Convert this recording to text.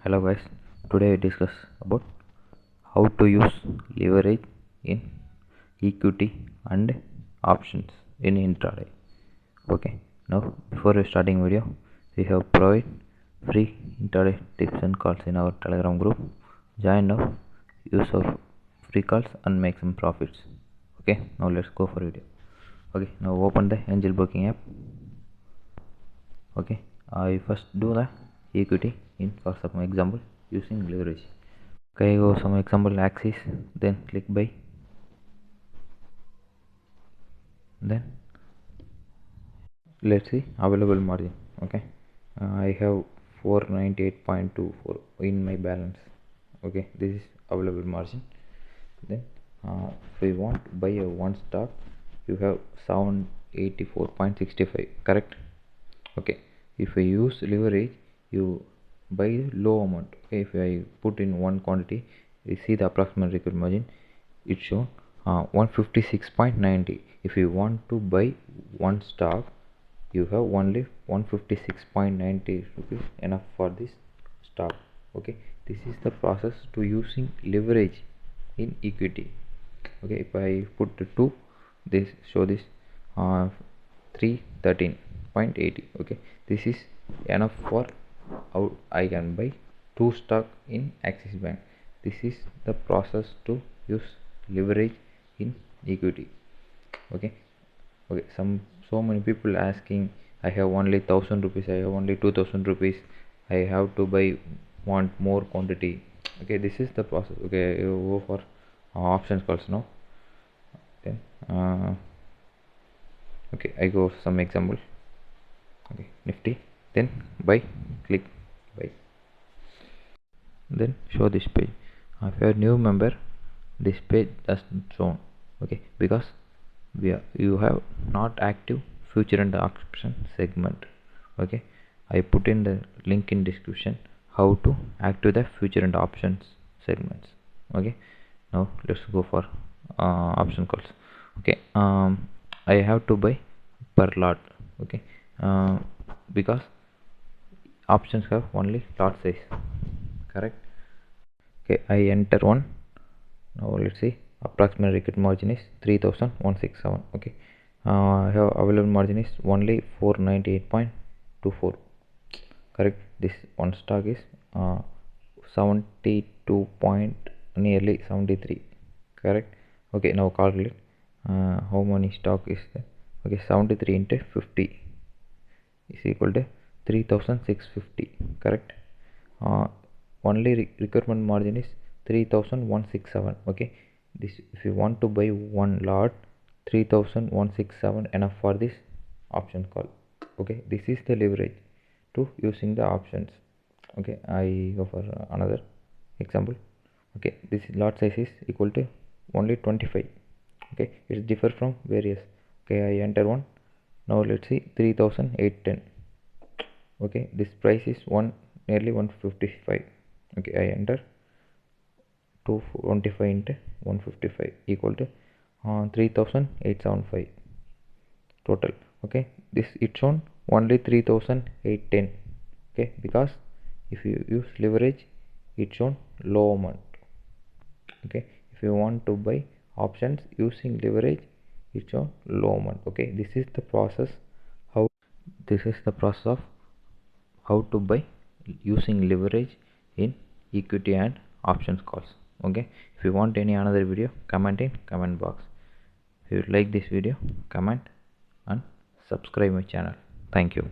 Hello guys, today we discuss about how to use leverage in equity and options in intraday. Okay, now before we starting video, we have provide free intraday tips and calls in our Telegram group. Join now, use our free calls and make some profits. Okay, now let's go for video. Okay, now open the Angelbroking app. Okay, I first do the equity in for some example using leverage. Okay, go some example axis, then click buy, then let's see available margin. Okay, I have 498.24 in my balance. Okay, this is available margin. Then if we want to buy a one stock, you have 784.65, correct? Okay, if I use leverage, you buy low amount. Okay, if I put in one quantity, you see the approximate required margin, it's shown 156.90. if you want to buy one stock, you have only 156.90 rupees enough for this stock. Okay, this is the process to using leverage in equity. Okay, if I put the 2, this show this 313.80. okay, this is enough for how I can buy 2 stock in Axis Bank. This is the process to use leverage in equity. Okay, so many people asking, I have only 1000 rupees, I have only 2000 rupees, I have to buy, want more quantity. Okay, this is the process. Okay, you go for options calls now. Then okay, I go some example. Okay, Nifty, then buy, click buy, then show this page. If you are new member, this page doesn't show. Okay, because you have not active future and option segment. Okay, I put in the link in description how to active the future and options segments. Okay, now let's go for option calls. Okay, I have to buy per lot. Okay, because options have only lot size, correct? Okay, I enter one. Now let's see, approximate required margin is 3167. Okay, I have available margin is only 498.24, correct? This one stock is 72 point nearly 73, correct? Okay, now calculate how many stock is there. Okay, 73 into 50 is equal to 3650, correct? Only requirement margin is 3167. okay, this if you want to buy one lot, 3167 enough for this option call. Okay, this is the leverage to using the options. Okay, I go for another example. Okay, this lot size is equal to only 25. Okay, it's differ from various. Okay, I enter one. Now let's see, 3810. okay, this price is nearly 155. okay, I enter 225 into 155 equal to 3875 total. Okay, this it's on only 3810. okay, because if you use leverage, it's on low amount. Okay, if you want to buy options using leverage, it's on low amount. Okay, this is the process of how to buy using leverage in equity and options calls. Okay, if you want any another video, comment in comment box. If you like this video, comment and subscribe my channel. Thank you.